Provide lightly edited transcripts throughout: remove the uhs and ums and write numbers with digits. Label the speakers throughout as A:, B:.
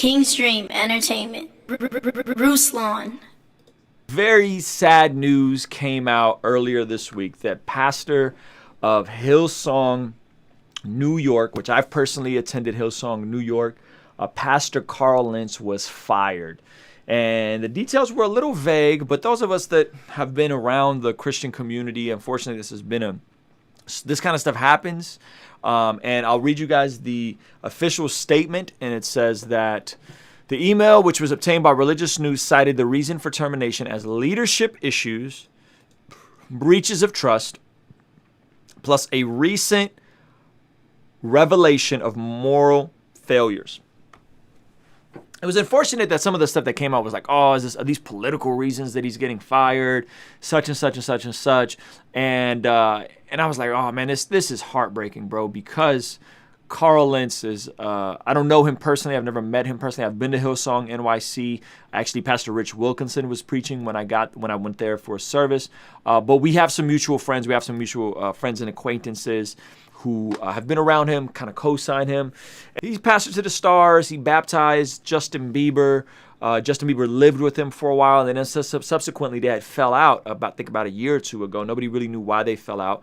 A: Kingstream Entertainment. Ruslan.
B: Very sad news came out earlier this week that pastor of Hillsong New York, which I've personally attended Hillsong New York, Pastor Carl Lentz was fired. And the details were a little vague, but those of us that have been around the Christian community, unfortunately, this kind of stuff happens. And I'll read you guys the official statement, and it says that the email, which was obtained by Religious News, cited the reason for termination as leadership issues, breaches of trust, plus a recent revelation of moral failures. It was unfortunate that some of the stuff that came out was like, oh, are these political reasons that he's getting fired, such and such and such and such. And I was like, oh man, this is heartbreaking, bro, because Carl Lentz is, I don't know him personally. I've never met him personally. I've been to Hillsong NYC. Actually, Pastor Rich Wilkinson was preaching when I went there for a service. But we have some mutual friends. We have some mutual friends and acquaintances who have been around him, kind of co-sign him. He's pastor to the stars. He baptized Justin Bieber. Justin Bieber lived with him for a while, and then subsequently they had fell out about a year or two ago. Nobody really knew why they fell out.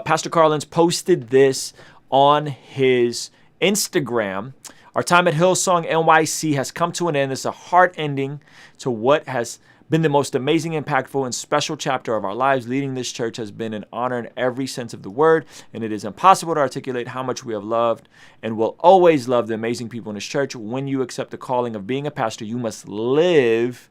B: Pastor Carl Lentz posted this on his Instagram. Our time at Hillsong NYC has come to an end. It's a hard ending to what has been the most amazing, impactful, and special chapter of our lives. Leading this church has been an honor in every sense of the word, and it is impossible to articulate how much we have loved and will always love the amazing people in this church. When you accept the calling of being a pastor, you must live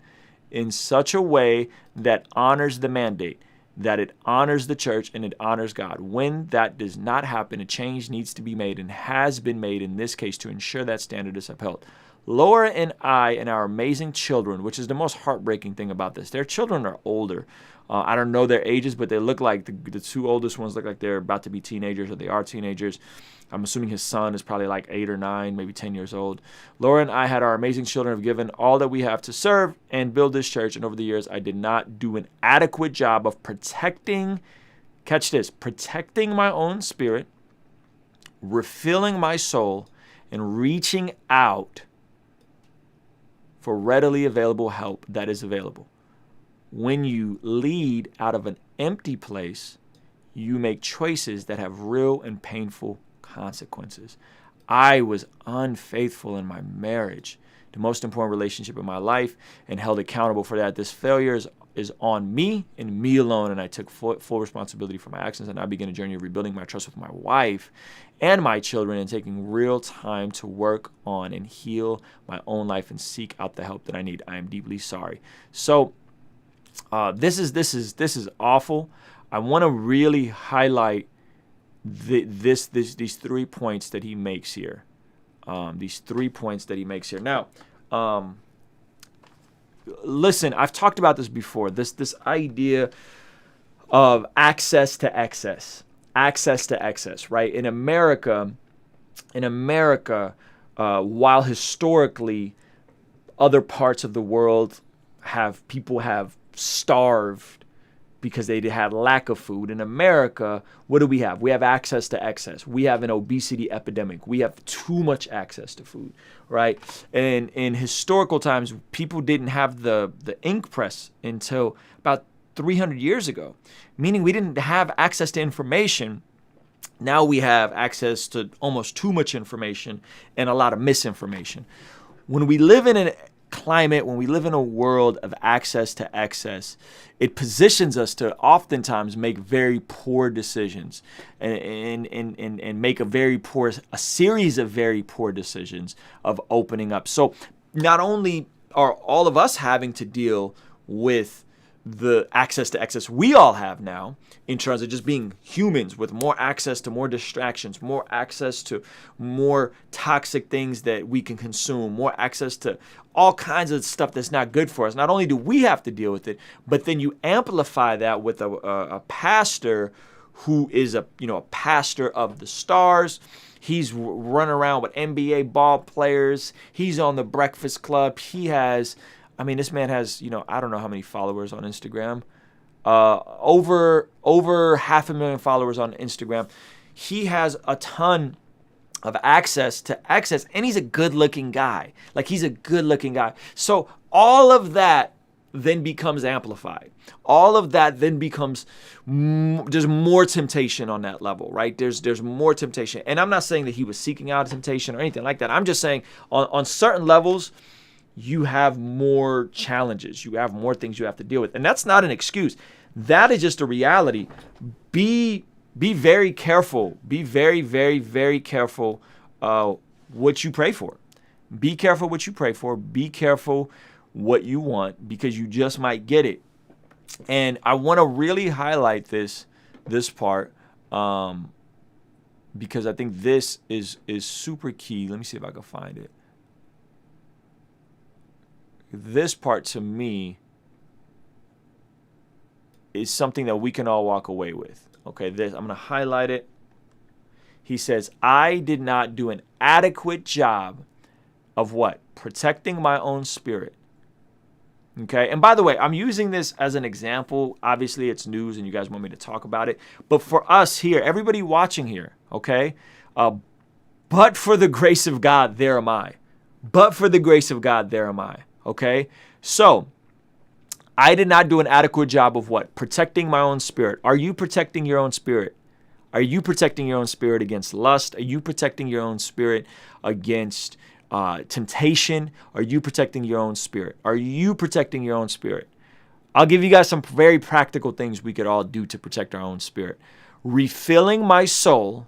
B: in such a way that honors the mandate, that it honors the church and it honors God. When that does not happen, a change needs to be made and has been made in this case to ensure that standard is upheld. Laura and I and our amazing children, which is the most heartbreaking thing about this, their children are older. I don't know their ages, but they look like the two oldest ones look like they're about to be teenagers, or they are teenagers. I'm assuming his son is probably like 8 or 9, maybe 10 years old. Laura and I had our amazing children, have given all that we have to serve and build this church. And over the years, I did not do an adequate job of protecting, catch this, protecting my own spirit, refilling my soul, and reaching out for readily available help that is available. When you lead out of an empty place, you make choices that have real and painful consequences. I was unfaithful in my marriage, the most important relationship in my life, and held accountable for that. This failure is on me and me alone, and I took full responsibility for my actions, and I began a journey of rebuilding my trust with my wife and my children, and taking real time to work on and heal my own life and seek out the help that I need. I am deeply sorry. So this is awful. I want to really highlight these 3 points that he makes here. Now, listen, I've talked about this before. This idea of access to excess, right? In America, while historically other parts of the world people have starved because they had lack of food. In America, what do we have? We have access to excess. We have an obesity epidemic. We have too much access to food, right? And in historical times, people didn't have the ink press until about 300 years ago, meaning we didn't have access to information. Now we have access to almost too much information and a lot of misinformation. When we live in a climate, when we live in a world of access to excess, it positions us to oftentimes make very poor decisions and make a series of very poor decisions of opening up. So not only are all of us having to deal with the access to excess we all have now, in terms of just being humans with more access to more distractions, more access to more toxic things that we can consume, more access to all kinds of stuff that's not good for us. Not only do we have to deal with it, but then you amplify that with a pastor who is a pastor of the stars. He's running around with NBA ball players. He's on the Breakfast Club. This man has, I don't know how many followers on Instagram. Over 500,000 followers on Instagram. He has a ton access to access, and he's a good-looking guy. Like, he's a good-looking guy. So all of that then becomes amplified. All of that then becomes, there's more temptation on that level, right? There's more temptation. And I'm not saying that he was seeking out temptation or anything like that. I'm just saying on certain levels, you have more challenges. You have more things you have to deal with. And that's not an excuse. That is just a reality. Be very careful. Be very, very, very careful what you pray for. Be careful what you pray for. Be careful what you want, because you just might get it. And I want to really highlight this part because I think this is super key. Let me see if I can find it. This part to me is something that we can all walk away with. Okay, I'm going to highlight it. He says, I did not do an adequate job of what? Protecting my own spirit. Okay, and by the way, I'm using this as an example. Obviously, it's news and you guys want me to talk about it. But for us here, everybody watching here, okay, but for the grace of God, there am I. But for the grace of God, there am I. Okay, so I did not do an adequate job of what? Protecting my own spirit. Are you protecting your own spirit? Are you protecting your own spirit against lust? Are you protecting your own spirit against temptation? Are you protecting your own spirit? Are you protecting your own spirit? I'll give you guys some very practical things we could all do to protect our own spirit. Refilling my soul.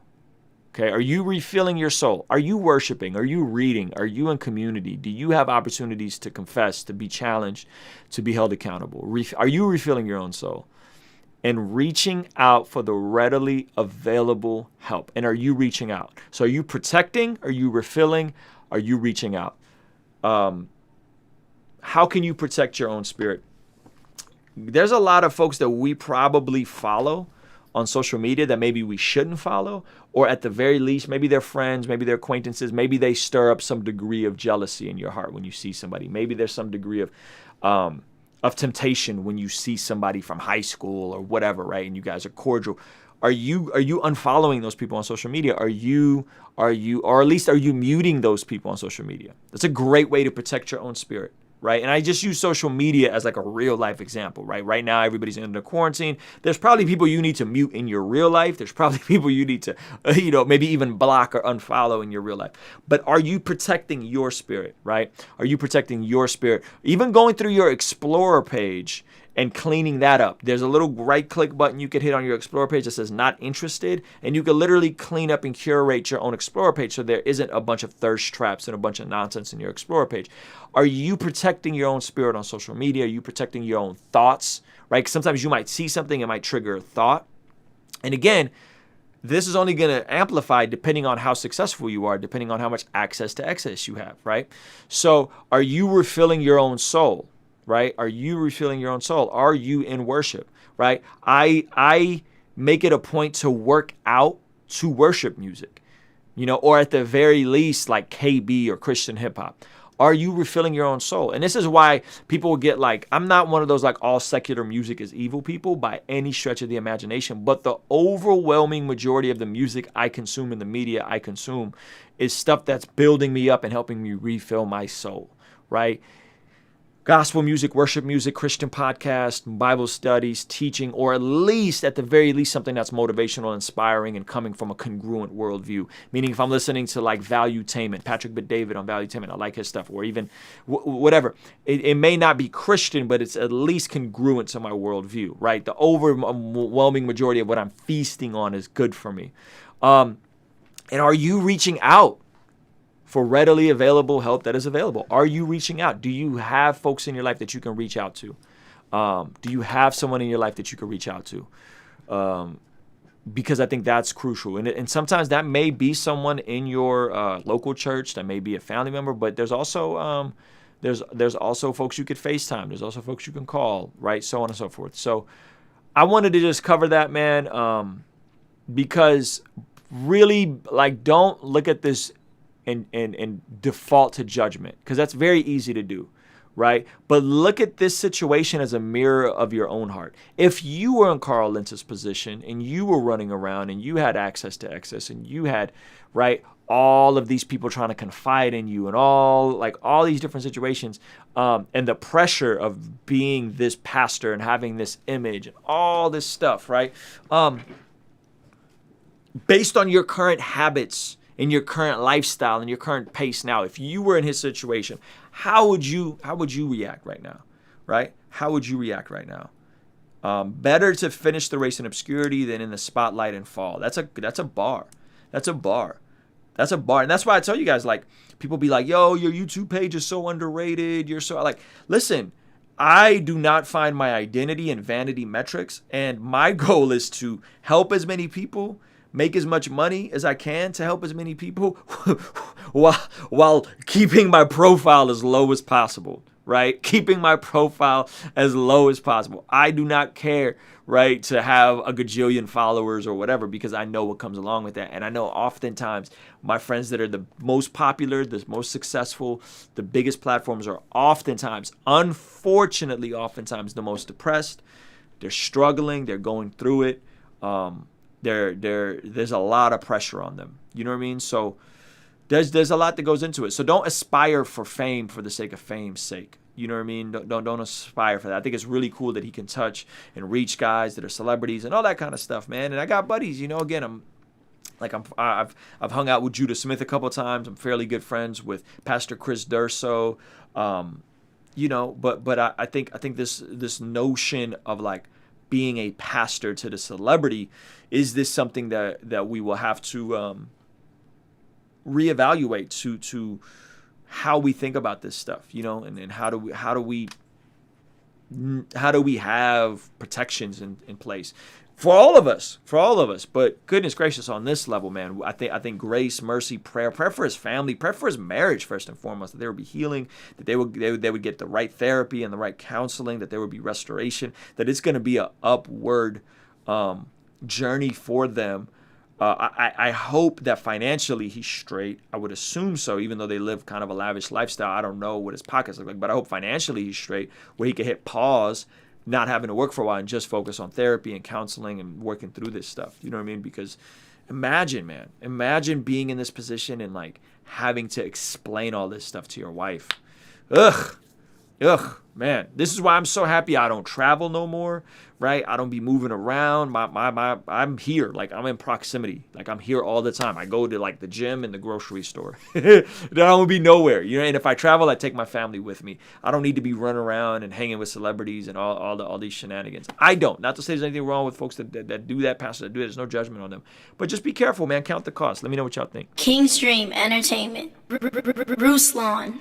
B: Okay, are you refilling your soul? Are you worshiping? Are you reading? Are you in community? Do you have opportunities to confess, to be challenged, to be held accountable? Are you refilling your own soul? And reaching out for the readily available help. And are you reaching out? So are you protecting? Are you refilling? Are you reaching out? How can you protect your own spirit? There's a lot of folks that we probably follow on social media that maybe we shouldn't follow, or at the very least, maybe they're friends, maybe they're acquaintances, maybe they stir up some degree of jealousy in your heart when you see somebody. Maybe there's some degree of temptation when you see somebody from high school or whatever, right? And you guys are cordial. Are you unfollowing those people on social media? Or at least are you muting those people on social media? That's a great way to protect your own spirit, right? And I just use social media as like a real life example, right? Right now, everybody's under quarantine. There's probably people you need to mute in your real life. There's probably people you need to, maybe even block or unfollow in your real life. But are you protecting your spirit, right? Are you protecting your spirit? Even going through your Explorer page and cleaning that up. There's a little right click button you could hit on your Explorer page that says not interested, and you can literally clean up and curate your own Explorer page so there isn't a bunch of thirst traps and a bunch of nonsense in your Explorer page. Are you protecting your own spirit on social media? Are you protecting your own thoughts, right? Sometimes you might see something, it might trigger a thought. And again, this is only going to amplify depending on how successful you are, depending on how much access to excess you have, right? So are you refilling your own soul? Right? Are you refilling your own soul? Are you in worship? Right? I make it a point to work out to worship music, or at the very least like KB or Christian hip hop. Are you refilling your own soul? And this is why people will get like, I'm not one of those like all secular music is evil people by any stretch of the imagination, but the overwhelming majority of the music I consume in the media I consume is stuff that's building me up and helping me refill my soul, right? Gospel music, worship music, Christian podcast, Bible studies, teaching, or at the very least, something that's motivational, inspiring, and coming from a congruent worldview. Meaning if I'm listening to like Valuetainment, Patrick Bet-David on Valuetainment, I like his stuff, or even whatever. It may not be Christian, but it's at least congruent to my worldview, right? The overwhelming majority of what I'm feasting on is good for me. And are you reaching out for readily available help that is available? Are you reaching out? Do you have folks in your life that you can reach out to? Do you have someone in your life that you can reach out to? Because I think that's crucial. And sometimes that may be someone in your local church, that may be a family member, but there's also there's also folks you could FaceTime. There's also folks you can call, right? So on and so forth. So I wanted to just cover that, man, because really, like, don't look at this and default to judgment, because that's very easy to do, right? But look at this situation as a mirror of your own heart. If you were in Carl Lentz's position and you were running around and you had access to excess and you had, right, all of these people trying to confide in you and all these different situations, and the pressure of being this pastor and having this image and all this stuff, right? Based on your current habits and your current lifestyle and your current pace now, if you were in his situation, how would you react right now, right? How would you react right now? Better to finish the race in obscurity than in the spotlight and fall. That's a bar. That's a bar. That's a bar. And that's why I tell you guys, like, people be like, yo, your YouTube page is so underrated. You're so, like, listen, I do not find my identity in vanity metrics. And my goal is to help as many people, make as much money as I can to help as many people while keeping my profile as low as possible, right? Keeping my profile as low as possible. I do not care, right, to have a gajillion followers or whatever, because I know what comes along with that. And I know oftentimes my friends that are the most popular, the most successful, the biggest platforms are oftentimes, unfortunately, oftentimes the most depressed. They're struggling. They're going through it. There's a lot of pressure on them. You know what I mean? So there's a lot that goes into it. So don't aspire for fame for the sake of fame's sake. You know what I mean? Don't aspire for that. I think it's really cool that he can touch and reach guys that are celebrities and all that kind of stuff, man. And I got buddies, you know, again, I've hung out with Judah Smith a couple of times. I'm fairly good friends with Pastor Chris Durso. You know, but I think this notion of like being a pastor to the celebrity, is this something that we will have to reevaluate to how we think about this stuff, you know, and how do we have protections in place for all of us. But goodness gracious, on this level, man, I think grace, mercy, prayer for his family, prayer for his marriage first and foremost, that there would be healing, that they would get the right therapy and the right counseling, that there would be restoration, that it's going to be a upward journey for them. I hope that financially he's straight. I would assume so, even though they live kind of a lavish lifestyle. I don't know what his pockets look like, but I hope financially he's straight, where he can hit pause, not having to work for a while, and just focus on therapy and counseling and working through this stuff. You know what I mean? Because imagine being in this position and like having to explain all this stuff to your wife. Ugh, man. This is why I'm so happy I don't travel no more, right? I don't be moving around. I'm here. Like, I'm in proximity. Like, I'm here all the time. I go to like the gym and the grocery store. I don't be nowhere, you know. And if I travel, I take my family with me. I don't need to be running around and hanging with celebrities and all these shenanigans. I don't. Not to say there's anything wrong with folks that do that, pastors that do it. There's no judgment on them. But just be careful, man. Count the cost. Let me know what y'all think.
A: King's Dream Entertainment. Ruslan.